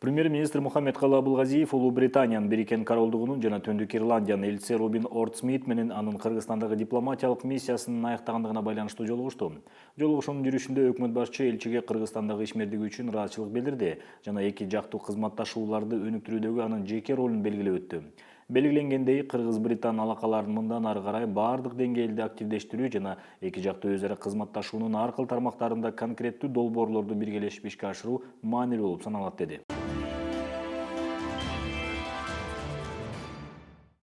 Премьер-министр Мухаммед-Калый Абылгазиев Улуу Британиянын Бириккен Королдугунун жана Түндүк Ирландиянын элчиси Робин Ортсмит менен анын Кыргызстандагы дипломатиялык миссиясынын аяктагандыгына байланыштуу жолугушту. Жолугушуунун жүрүшүндө өкмөт башчы элчиге Кыргызстандагы ишмердиги үчүн ыраазычылык билдирди жана эки жактуу кызматташууларды өнүктүрүүдөгү анын жеке ролун белгилеп өттү. Белгиленгендей, Кыргыз-Британ алакаларын мындан ары карай бардык деңгээлде активдештирүү жана эки жактуу өзара кызматташуунун ар кыл тармактарында конкреттүү долбоорлорду биргелешип ишке ашыруу маанилүү болуп саналат, деди.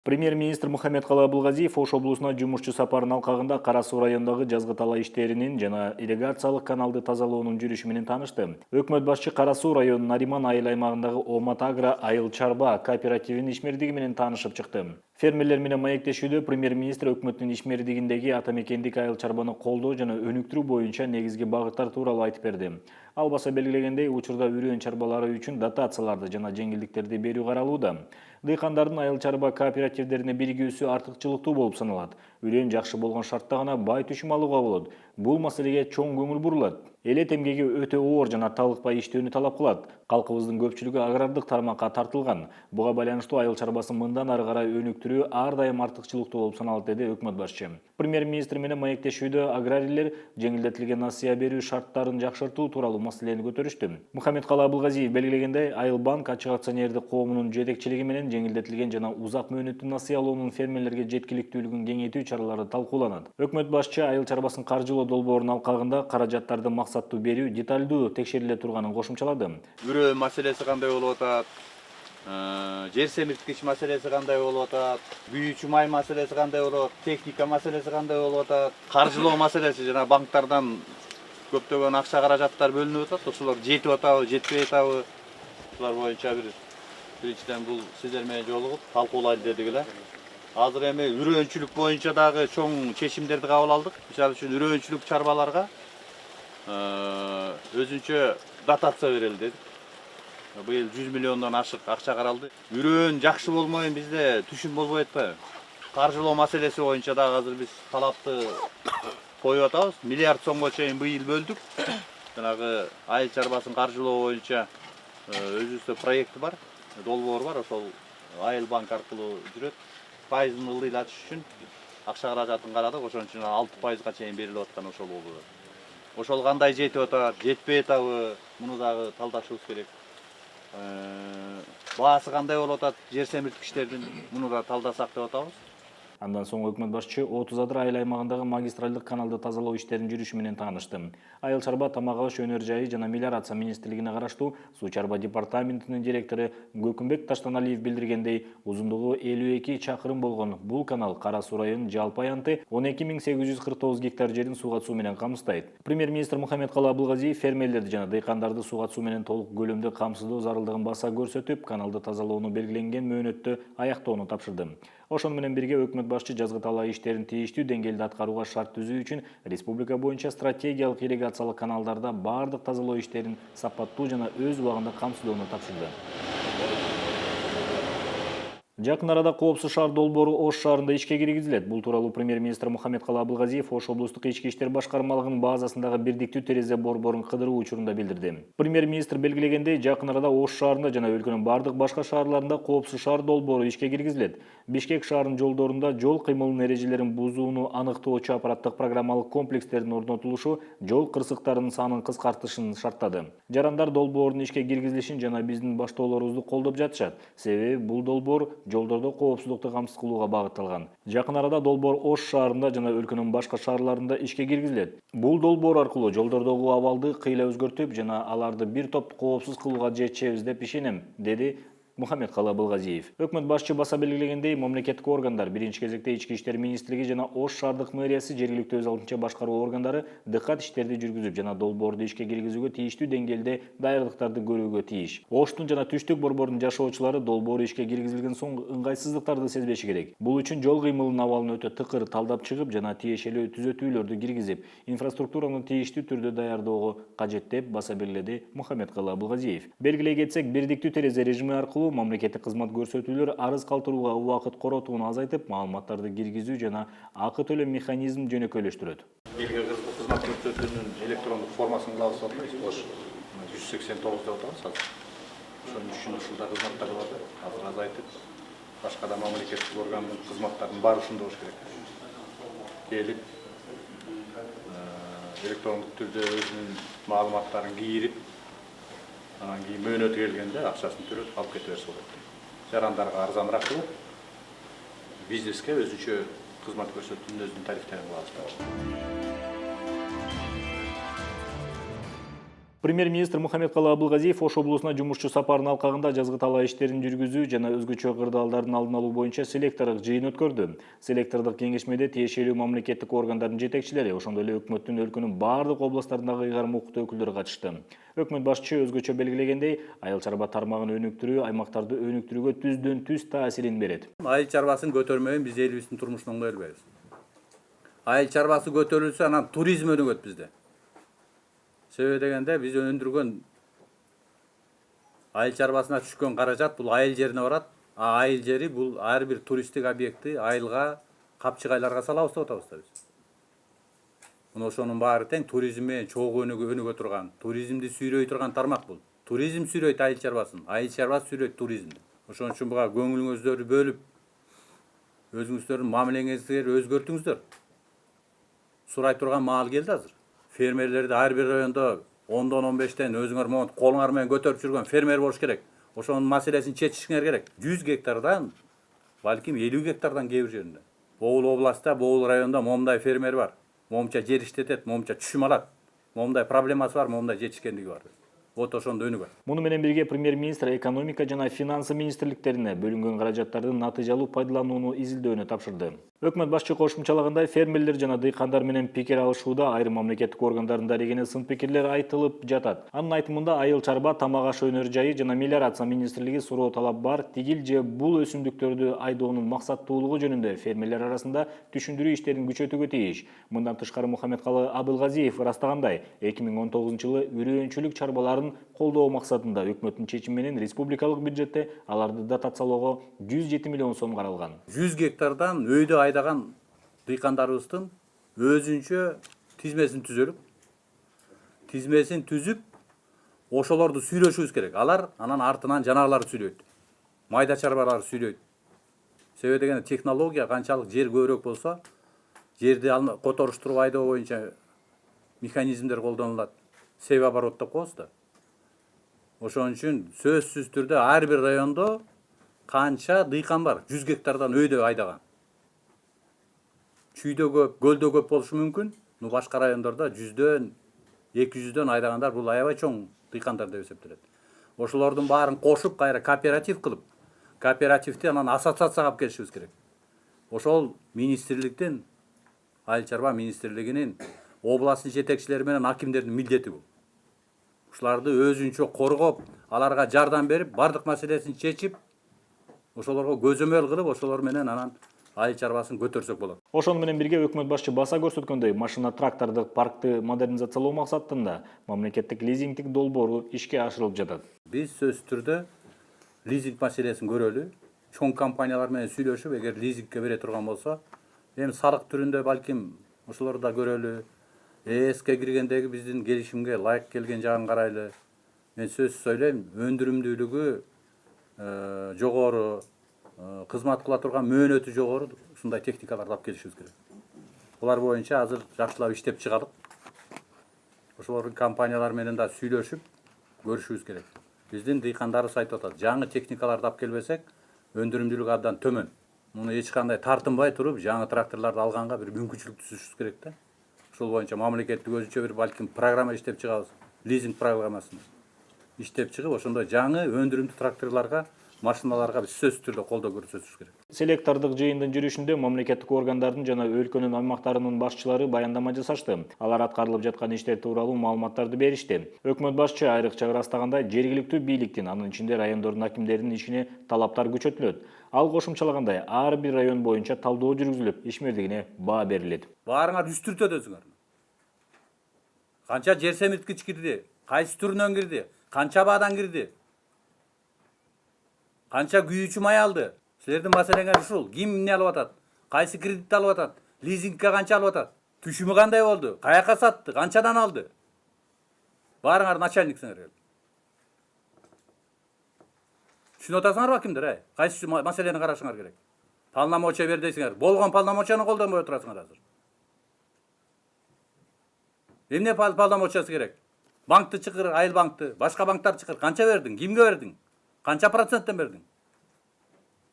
Премьер-министр Мухаммед-Калый Абылгазиев Ош облусуна жумушчу сапарынын алкагында Кара Суу районундагы жазгы талаа иштеринин жана ирригациялык каналды тазалоонун жүрүшү менен таанышты. Өкмөт башчы Кара Суу районунун Нариман айыл аймагындагы Омат Агро айыл чарба кооперативинин ишмердиги менен таанышып чыкты. Фермерлер менен маектешүүдө премьер-министр өкмөттүн ишмердигиндеги ата мекендик айыл чарбаны колдоо жана өнүктүрүү боюнча негизги багыттар тууралуу айтып берди. Ал баса белгилегендей, учурда үрөөн чарбалары үчүн дотацияларды жана жеңилдиктерди берүү каралууда. Дыйкандардын айыл чарба кооперативдерине биригүүсү артыкчылыктуу болуп саналат. Үрөөн жакшы болгон шартта гана бай түшүм алууга болот. Бул маселеге чоң көңүл бурулат. Элет эмгеги өтө оор жана талыкпай иштөөнү талап кылат. Калкыбыздын көпчүлүгү агрардык тармакка тартылган. Буга байланыштуу айыл чарбасын мындан ары карай өнүктүрүү ар дайым артыкчылыктуу болуп саналат, деди өкмөт башчы. Премьер-министр менен маектешүүдө аграрийлер жеңилдетилген насыя берүү шарттарын жакшыртуу тууралуу маселени көтөрүштү. Мухаммед-Калый Абылгазиев белгилегендей, Айыл банк ачык акционердик коомунун жетекчилиги менен жеңилдетилген жана узак мөөнөттүү насыялоонун фермерлерге жеткиликтүүлүгүн кеңейтүү чаралары талкууланат. Өкмөт башчы айыл чарбасын каржылоо долбоорунун алкагында каражаттарды максаттуу берүү деталдуу текшериле турганын кошумчалады. Үрөө маселеси кандай болуп атат? Жер семирткич маселеси кандай болуп атат? Күйүүчү май маселеси кандай болуп атат? Техника маселеси кандай болуп атат? Каржылоо маселеси жана банктардан көптөгөн акча каражаттар бөлүнүп атат. Ошолор жетип атабы, жетпей атабы? Булар боюнча биринчиден бул сиздер менен жолугуп талкуулайлы дедик эле. Азыр эми үрөөнчүлүк боюнча дагы чоң чечимдерди кабыл алдык. Мисалы үчүн үрөөнчүлүк чарбаларга өзүнчө дотация берели дедик. Быйыл 100 миллиондон ашык акча каралды. Үрөөн жакшы болмойн бизде түшүм болбой атпайбы? Каржылоо маселеси боюнча дагы азыр биз талапты коюп атабыз. Миллиард сомго чейин быйыл бөлдүк. Жанагы айыл чарбасын каржылоо боюнча өзүбүздө проекти бар, долбоор бар, ошол Айыл банк аркылуу жүрөт. Пайызын ылдыйлатыш үчүн акча каражатын карадык, ошон үчүн 6%га чейин берилип аткан ошол болду. Ошол кандай жетип атат, жетпей атабы, муну дагы талдашыбыз керек. Баасы кандай болуп атат жер семирткичтердин, муну да талдасак деп атабыз. Андан соң өкмөт башчы 30 Адыр айыл аймагындагы магистралдык каналды тазалоо иштеринин жүрүшү менен таанышты. Айыл чарба тамак аш өнөр жайы жана мелиорация министрлигине караштуу суу чарба департаментинин директору Көкүмбек Таштаналиев билдиргендей, узундугу 52 чакырым болгон бул канал Кара Суу районунун жалпы аянты 12.849 гектар жерин сууга суу менен камсыздайт. Премьер-министр Мухаммед-Калый Абылгазиев фермерлерди жана дыйкандарды сууга суу менен толук көлөмдө камсыздоо зарылдыгын баса көрсөтүп, каналды тазалоону белгиленген мөөнөттө аяктоону тапшырды. Ошону менен бирге өкмөт башчы жазгы талаа иштерин тийиштүү деңгээлде аткарууга шарт түзүү үчүн республика боюнча стратегиялык ирригациялык каналдарда бардык тазалоо иштерин сапаттуу жана өз убагында камсыздоону тапшырды. Жакын арада коопсуз шаар долбоору Ош шаарында ишке киргизилет. Бул тууралуу премьер-министр Мухаммед-Калый Абылгазиев Ош облустук ички иштер башкармалыгынын базасындагы бирдиктүү терезе борборун кыдыруу учурунда билдирди. Премьер-министр белгилегендей, жакын арада Ош шаарында жана өлкөнүн бардык башка шаарларында коопсуз шаар долбоору ишке киргизилет. Бишкек шаарынын жолдорунда жол кыймылынын эрежелерин бузууну аныктоочу аппараттык программалык комплекстердин орнотулушу жол кырсыктарынын санын кыскартышын шарттады. Жарандар долбоордун ишке киргизилишин жана биздин баштоолорубузду колдоп жатышат. Себеби бул долбоор жолдордо коопсуздукту камсыз кылууга багытталган. Жакын арада долбоор Ош шаарында жана өлкөнүн башка шаарларында ишке киргизилет. Бул долбоор аркылуу жолдордогу абалды кыйла өзгөртүп жана аларды бир топ коопсуз кылууга жетишебиз деп ишенем, деди Мухаммед-Калый Абылгазиев. Өкмөт башчы баса белгилегендей, мамлекеттик органдар, биринчи кезекте ички иштер министрлиги жана Ош шаардык мэриясы, жергиликтүү өз алдынча башкаруу органдары дыкат иштерди жүргүзүп жана долбоорду ишке киргизүүгө тийиштүү деңгээлде даярдыктарды көрүүгө тийиш. Оштун жана Түштүк борборунун жашоочулары долбоору ишке киргизилген соң ыңгайсыздыктарды сезбеши керек. Бул үчүн жол кыймылынын абалын өтө тыкыр талдап чыгып жана тиешелүү түзөтүүлөрдү киргизип, инфраструктураны тийиштүү түрдө даярдоого кажет деп баса белгиледи Мухаммед-Калый Абылгазиев. Белгилей кетсек, бирдиктүү терезе режими аркылуу мамлекеттик кызмат көрсөтүүлөр арыз калтырууга убакыт коротууну азайтып, маалыматтарды киргизүү жана акы төлөм механизмин жөнөкөйлөштүрөт. Элге кызмат көрсөтүүнүн электрондук формасын кылабыз деп атпайбызбы? 189 деп атабыз азыр. ошонун үчүн ушундай кызматтар бар да азыр азайтып башка да мамлекеттик органдын кызматтарынын баары ушунда болуш керек. Келип электрондук түрдө өзүнүн маалыматтарын кийирип, анан кийин мөөнөтү келгенде акчасын төлөп алып кете берсе болот. Жарандарга арзаныраак болот. Бизнеске өзүнчө кызмат көрсөтүүнүн өзүнүн тарифтерин кылабыз. Премьер-министр Мухаммедкалы Абылгазиев Ош облусуна жумушчу сапарын алкагында жазгы талаа иштерин жүргүзүү жана өзгөчө кырдаалдардын алдын алуу боюнча селектордук жыйын өткөрдү. Селектордук кеңешмеде тиешелүү мамлекеттик органдардын жетекчилери, ошондой эле өкмөттүн өлкөнүн бардык областтарындагы ыйгарым укуктуу өкүлдөрү катышты. Өкмөт башчысы өзгөчө белгилегендей, айыл чарба тармагын өнүктүрүү аймактарды өнүктүрүүгө түздөн түз таасирин берет. Айыл чарбасын көтөрмөйүн биз элибиздин турмушун оңдой албайбыз. Айыл чарбасы көтөрүлсө анан туризм өнүгөт бизде. Себеби дегенде биз өндүргөн айыл чарбасына түшкөн каражат бул айыл жерине барат. Айыл жери бул ар бир туристтик объектти айылга, капчыгайларга салабыз деп атабыз да биз. Мына ошонун баары тең туризм менен чогуу өнүгө турган, туризмди сүйрөй турган тармак бул. Туризм сүйрөйт айыл чарбасын, айыл чарбасы сүйрөйт туризмди. Ошон үчүн буга көңүлүңүздөрдү бөлүп, өзүңүздөрдүн мамилеңизди өзгөртүңүздөр. Сурай турган маал келди азыр. Фермерлерди ар бир райондо 10-дон 15-тен өзүңөр монтип колуңар менен көтөрүп жүргөн фермер болуш керек. Ошонун маселесин чечишиңер керек. 100 гектардан, балким 50 гектардан кээ бир жеринде. Богул областта, Богул районунда момундай фермер бар. Момунча жер иштетет, момунча түшүм алат. Момундай проблемасы бар, момундай жетишкендиги бар. Вот ошондо өнүгөт. Муну менен бирге премьер-министр экономика жана финансы министрликтерине бөлүнгөн каражаттардын натыйжалуу пайдаланууну изилдөөнү тапшырды. Өкмөт башчы кошумчалагандай, фермерлер жана дыйкандар менен пикир алышууда айрым мамлекеттик органдардын дарегине сын пикирлер айтылып жатат. Анын айтымында айыл чарба, тамак ашы өнөр жайы жана мелиорация министрлиги суроо талап бар, тигил же бул өсүмдүктөрдү айдоонун максаттуулугу жөнүндө фермерлер арасында түшүндүрүү иштерин күчөтүүгө тийиш. Мындан тышкары Мухаммедкалы Абылгазиев ырастагандай, 2019-жылы үрөөнчүлүк чарбаларын колдоо максатында өкмөттүн чечими менен республикалык бюджетте аларды дотациялоого 107 миллион сом каралган. 100 гектардан өйдө айдаган дыйкандарыбыздын өзүнчө тизмесин түзүп, ошолорду сүйлөшүбүз керек. Алар анан артынан жанагыларды сүйлөйт. Майда чарбаларды сүйлөйт. Себеби дегенде технология канчалык жер көбүрөөк болсо, жерди которуштуруп айдоо боюнча механизмдер колдонулат. Себеп оборот деп коебуз да. Ошон үчүн сөзсүз түрдө ар бир райондо канча дыйкан бар, 100 гектардан өйдө айдаган. Чүйдө көп, көлдө көп болушу мүмкүн. Башка райондордо 100дөн, 200дөн айдагандар бул аябай чоң дыйкандар деп эсептелет. Ошолордун баарын кошуп, кайра кооператив кылып, кооперативди анан ассоциацияга алып келишибиз керек. Ошол министрликтин, айыл чарба министрлигинин, областын жетекчилери менен акимдердин милдети бул. Ушуларды өзүнчө коргоп, аларга жардам берип, бардык маселесин чечип, ошолорго көзөмөл кылып, ошолор менен анан айыл чарбасын көтөрсөк болот. Ошону менен бирге өкмөт башчы баса көрсөткөндөй, машина трактордук паркты модернизациялоо максатында мамлекеттик лизингдик долбоору ишке ашырылып жатат. Биз сөзсүз түрдө лизинг маселесин көрөлү. Чоң компаниялар менен сүйлөшүп, эгер лизингке бере турган болсо, эми салык түрүндө балким ошолорду да көрөлү. ЭСке киргендеги биздин келишимге ылайык келген жагын карайлы. Мен сөзсүз ойлойм, өндүрүмдүүлүгү жогору, кызмат кыла турган мөөнөтү жогору ушундай техникаларды алып келишибиз керек. Булар боюнча азыр жакшылап иштеп чыгалык. Ошолор компаниялар менен да сүйлөшүп көрүшүбүз керек. Биздин дыйкандарыбыз айтып атат, жаңы техникаларды алып келбесек, өндүрүмдүүлүк абдан төмөн. Муну эч кандай тартынбай туруп, жаңы тракторлорду алганга бир мүмкүнчүлүк түзүшүбүз керек да. Ошол боюнча мамлекеттик өзүнчө бир балким программа иштеп чыгабыз. Лизинг программасын иштеп чыгып, ошондой жаңы өндүрүмдүү тракторлорго, машиналарга биз сөзсүз түрдө колдоо көрсөтүшүбүз керек. Селектордук жыйындын жүрүшүндө мамлекеттик органдардын жана өлкөнүн аймактарынын башчылары баяндама жасашты. Алар аткарылып жаткан иштер тууралуу маалыматтарды беришти. Өкмөт башчы айрыкча ырастагандай, жергиликтүү бийликтин, анын ичинде райондордун акимдеринин ишине талаптар күчөтүлөт. Ал кошумчалагандай, ар бир район боюнча талдоо жүргүзүлүп, ишмердигине баа берилет. Баарыңар үстүртөт өзүңөр. Канча жер семирткич кирди, кайсы түрүнөн кирди, канча баадан кирди, канча күйүүчү май алды. Силердин маселеңер ушул. Ким эмне алып атат? Кайсы кредит алып атат? Лизингке канча алып атат? Түшүмү кандай болду? Каяка сатты? Канчадан алды? Баарыңар начальниксиңер. Түшүнүп атасыңарбы кимдер, кайсы маселени карашыңар керек? Полномочия бер дейсиңер. Болгон полномочияны колдонбой отурасыңар азыр. Эмне полномочиясы керек? Банкты чакыр, айыл банкты, башка банктарды чакыр. Канча бердиң? Кимге бердиң? Канча проценттен бердиң?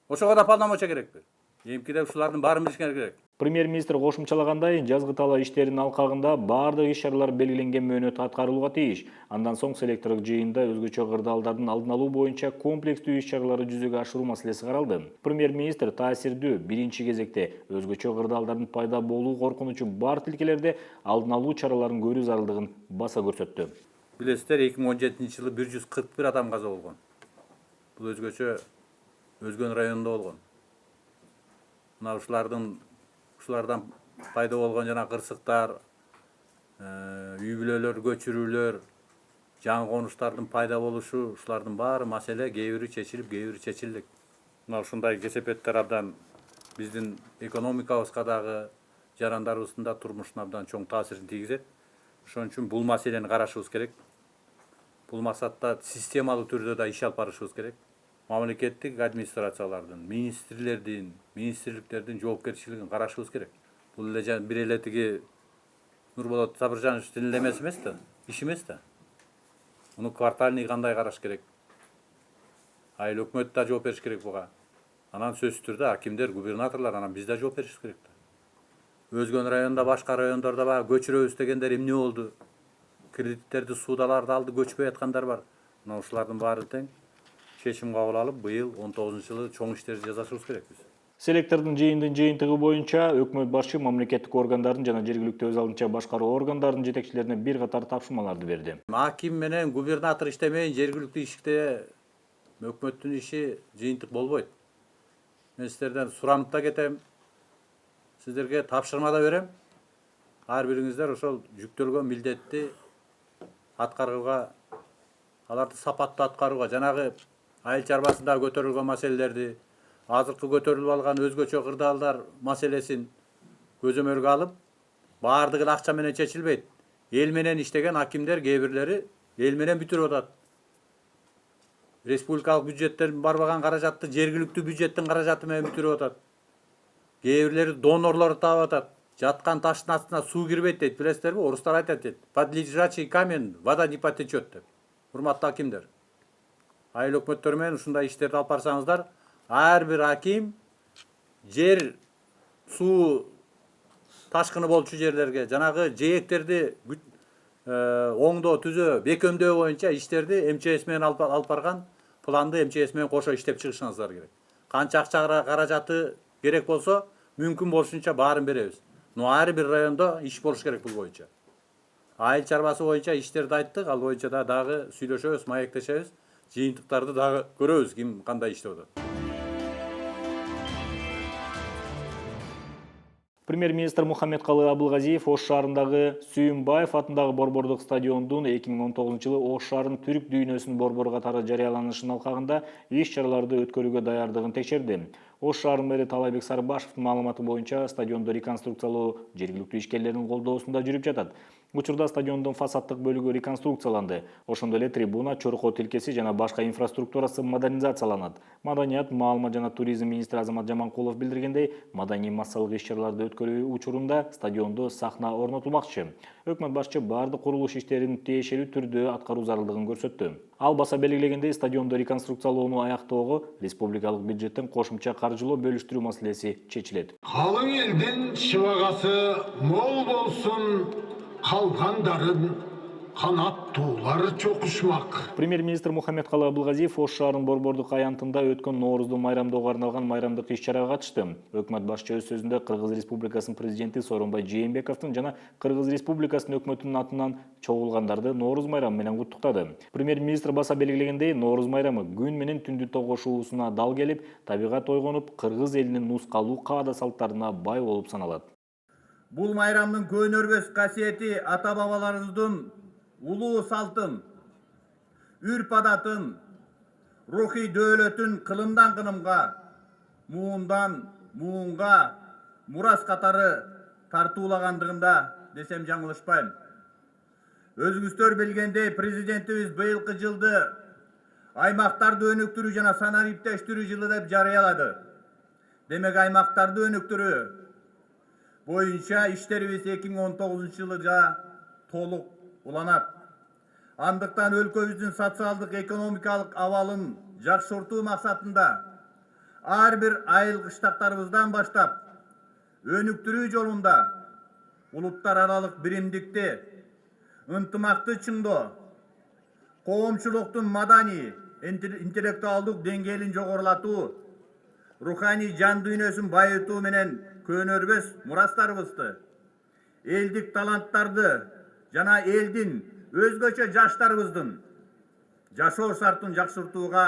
Ошого да полномочия керекпи? Эмкиде ушулардын баарын билишиңер керек. Премьер-министр кошумчалагандай, жазгы талаа иштеринин алкагында баардык иш-чаралар белгиленген мөөнөттө аткарылууга тийиш. Андан соң селектордук жыйында өзгөчө кырдаалдардын алдын алуу боюнча комплекстүү иш-чараларды жүзөгө ашыруу маселеси каралды. Премьер-министр таасирдүү биринчи кезекте өзгөчө кырдаалдардын пайда болуу коркунучу бар тилкелерде алдын алуу чараларын көрүү зарылдыгын баса көрсөттү. Билесиздер, 2017-жылы 141 адам каза болгон. Бул өзгөчө Өзгөн районунда болгон. Мына ушулардан пайда болгон жана кырсыктар, үй бүлөлөр көчүрүүлөр, жаңы конуштардын пайда болушу, ушулардын баары маселе кээ бири чечилип, кээ бири чечилдик. Мына ушундай кесепеттер абдан биздин экономикабызга дагы, жарандарыбыздын да турмушуна абдан чоң таасирин тийгизет. Ошон үчүн бул маселени карашыбыз керек. Бул максатта системалуу түрдө да иш алып барышыбыз керек. Мамлекеттик администрациялардын, министрликтердин жоопкерчилигин карашыбыз керек. Бул эле бир эле тиги Нурболот Сабыржановичтин эмес эмес да, иш эмес да. Муну квартальный кандай караш керек? Айыл өкмөт да жооп бериш керек буга. Анан сөзсүз түрдө акимдер, губернаторлор, анан биз да жооп беришибиз керек да. Өзгөн районда, башка райондордо баягы көчүрөбүз дегендер эмне болду? Кредиттерди, суудаларды алды, көчпөй аткандар бар. Мына ушулардын баары тең чечим кабыл алып, быйыл 19-жылы чоң иштерди жасашыбыз керекпиз. Селектордун жыйындын жыйынтыгы боюнча өкмөт башчы мамлекеттик органдардын жана жергиликтүү өз алдынча башкаруу органдардын жетекчилерине бир катар тапшырмаларды берди. Аким менен губернатор иштемейин, жергиликтүү иште өкмөттүн иши жыйынтык болбойт. Мен сиздерден суранып да кетем, сиздерге тапшырма да берем. Ар бириңиздер ошол жүктөлгөн милдетти аткарууга, аларды сапаттуу аткарууга, жанагы айыл чарбасында көтөрүлгөн маселелерди, азыркы көтөрүлүп алган өзгөчө кырдаалдар маселесин көзөмөлгө алып, баардыгы акча менен чечилбейт. Эл менен иштеген акимдер кээ бирлери эл менен бүтүрүп атат. Республикалык бюджеттен барбаган каражатты жергиликтүү бюджеттин каражаты менен бүтүрүп атат. Кээ бирлери донорлорду таап атат. Жаткан таштын астына суу кирбейт дейт, билесиздерби? Орустар айтат дейт. Под лежачий камень вода не потечет деп. Урматтуу акимдер. Айыл өкмөттөрү менен ушундай иштерди алып барсаңыздар, ар бир аким жер суу ташкыны болчу жерлерге, жанагы жээктерди оңдоо, түзөө, бекемдөө боюнча иштерди МЧС менен алып барган планды МЧС менен кошо иштеп чыгышыңыздар керек. Канча акча каражаты керек болсо, мүмкүн болушунча баарын беребиз. Но ар бир райондо иш болуш керек бул боюнча. Айыл чарбасы боюнча иштерди айттык, ал боюнча дагы сүйлөшөбүз, маектешебиз, жыйынтыктарды дагы көрөбүз, ким кандай иштеп атат. Премьер-министр Мухаммедкалы Абылгазиев Ош шаарындагы Сүйүнбаев атындагы борбордук стадиондун 2019-жылы Ош шаарынын түрк дүйнөсүнүн борбору катары жарыяланышынын алкагында иш-чараларды өткөрүүгө даярдыгын текшерди. Ош шаарынын мэри Талайбек Сарыбашевдин маалыматы боюнча стадионду реконструкциялоо жергиликтүү ишкерлердин колдоосунда жүрүп жатат. Учурда стадиондун фасаддык бөлүгү реконструкцияланды. Ошондой эле трибуна, чорко тилкеси жана башка инфраструктурасы модернизацияланат. Маданият, маалымат жана туризм министри Азамат Жаманкулов билдиргендей, маданий массалык иш-чараларды өткөрүү учурунда стадиондо сахна орнотулмакчы. Өкмөт башчы бардык курулуш иштерин тиешелүү түрдө аткаруу зарылдыгын көрсөттү. Ал баса белгилегендей, стадионду реконструкциялоону аяктоого республикалык бюджеттен кошумча каржылоо бөлүштүрүү маселеси чечилет. Калың элдин чыбагасы мол болсун, калгандарын канаттуулар чокушмак. Премьер-министр Мухаммедкалы Абылгазиев Ош шаарынын борбордук аянтында өткөн Ноорузду майрамдоого арналган майрамдык иш-чарага катышты. Өкмөт башчы өз сөзүндө Кыргыз Республикасынын президенти Сооронбай Жээнбековдун жана Кыргыз Республикасынын өкмөтүнүн атынан чогулгандарды Ноорuz майрамы менен куттуктады. Премьер-министр баса белгилегендей, Ноорuz майрамы күн менен түндү тогошуусуна дал келип, табигат ойгонуп, кыргыз элинин нускалуу каада салттарына бай болуп саналат. Бул майрамдын көөнөрбөс касиети ата-бабаларыбыздын улуу салтын, үрп-адатын, рухий дөөлөтүн кылымдан кылымга, муундан муунга мурас катары тартуулагандыгында десем жаңылышпайм. Өзүңүздөр билгендей, президентибиз быйылкы жылды аймактарды өнүктүрүү жана санариптештирүү жылы деп жарыялады. Демек аймактарды өнүктүрүү боюнча иштерибиз 2019 жылы толук уланат. Андыктан өлкөбүздүн социалдык экономикалык абалын жакшыртуу максатында ар бир айыл кыштактарыбыздан баштап өнүктүрүү жолунда улуттар аралык биримдикти, ынтымакты чыңдоо, коомчулуктун маданий, интеллектуалдык деңгээлин жогорулатуу, руханий жан дүйнөсүн байытуу менен көнөрбөс мурастарыбызды, элдик таланттарды жана элдин өзгөчө жаштарыбыздын жашоо шартын жакшыртууга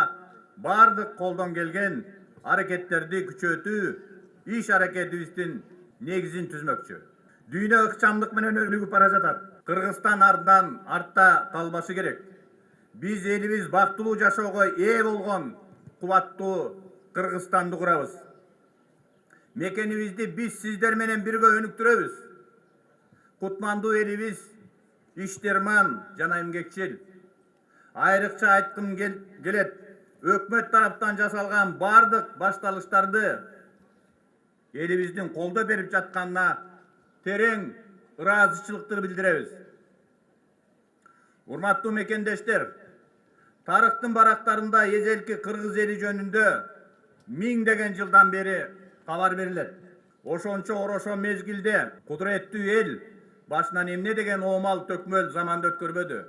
бардык колдон келген аракеттерди күчөтүү иш аракетибиздин негизин түзмөкчү. Дүйнө ыкчамдык менен өнүгүп бара жатат. Кыргызстан ардан артта калбашы керек. Биз элибиз бактылуу жашоого ээ болгон кубаттуу Кыргызстанды курабыз. Мекенибизди биз сиздер менен бирге өнүктүрөбүз. Кутмандуу элибиз иштерман жана эмгекчил. Айрыкча айткым келет, өкмөт тараптан жасалган бардык башталыштарды элибиздин колдоо берип жатканына терең ыраазычылыкты билдиребиз. Урматтуу мекендештер, тарыхтын барактарында эзелки кыргыз эли жөнүндө миңдеген жылдан бери кабар берилет. Ошончо орошо мезгилде кудуреттүү эл башынан эмне деген оомал төкмөл заманды өткөрбөдү.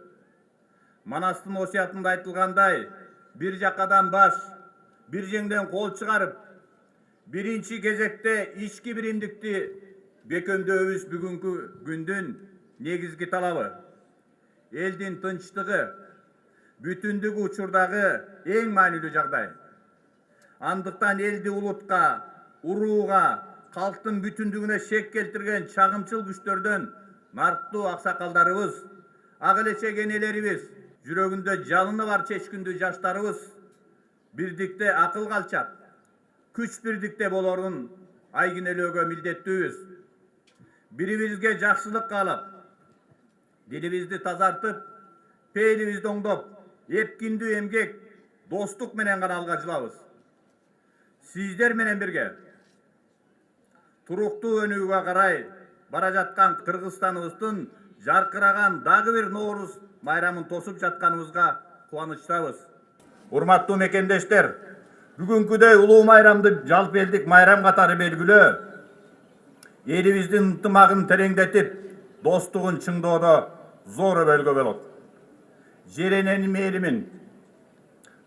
Манастын осуятында айтылгандай, бир жакадан баш, бир жеңден кол чыгарып, биринчи кезекте ички биримдикти бекемдөөнүз бүгүнкү күндүн негизги талабы. Элдин тынчтыгы, бүтүндүгү учурдагы эң маанилүү жагдай. Андыктан элди улутка, урууга, калктын бүтүндүгүнө шек келтирген чагымчыл күчтөрдөн нарктуу аксакалдарыбыз, ак элечек энелерибиз, жүрөгүндө жалыны бар чечкиндүү жаштарыбыз бирдикте акыл калчак, күч бирдикте болорун айгинелөөгө милдеттүүбүз. Бирибизге жакшылык каалап, дилибизди тазартып, пейилибизди оңдоп, эпкиндүү эмгек, достук менен гана алга жылабыз. Сиздер менен бирге туруктуу өнүгүүгө карай бара жаткан Кыргызстаныбыздын жаркыраган дагы бир Нооруз майрамын тосуп жатканыбызга кубанычтабыз. Урматтуу мекендештер, бүгүнкүдөй улуу майрамды жалпы элдик майрам катары белгилөө элибиздин ынтымагын тереңдетип, достугун чыңдоодо зор өбөлгө болот. Жер эненин мээлимин,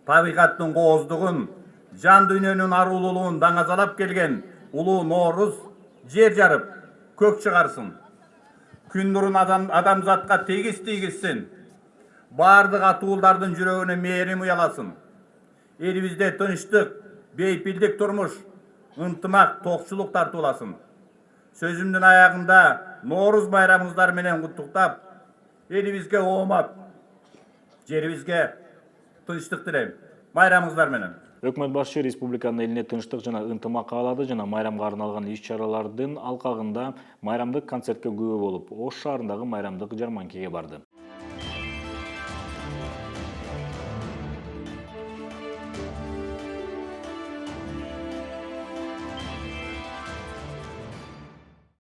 табигаттын кооздугун, жан дүйнөнүн арулуулугун даңазалап келген улуу Нооруз жер жарып, көк чыгарсын. Күн нурун адамзатка тегиз тийгизсин. Бардык атуулдардын жүрөгүнө мээрим уяласын. Элибизде тынчтык, бейпилдик турмуш, ынтымак, токчулук тартууласын. Сөзүмдүн аягында Нооруз байрамыңыздар менен куттуктап, элибизге оомат, жерибизге тынчтык тилейм. Майрамыңыздар менен. Өкмөт башчы республиканын элине тынчтык жана ынтымак каалады жана майрамга арналган иш-чаралардын алкагында майрамдык концертке күбө болуп, Ош шаарындагы майрамдык жарманкеге барды.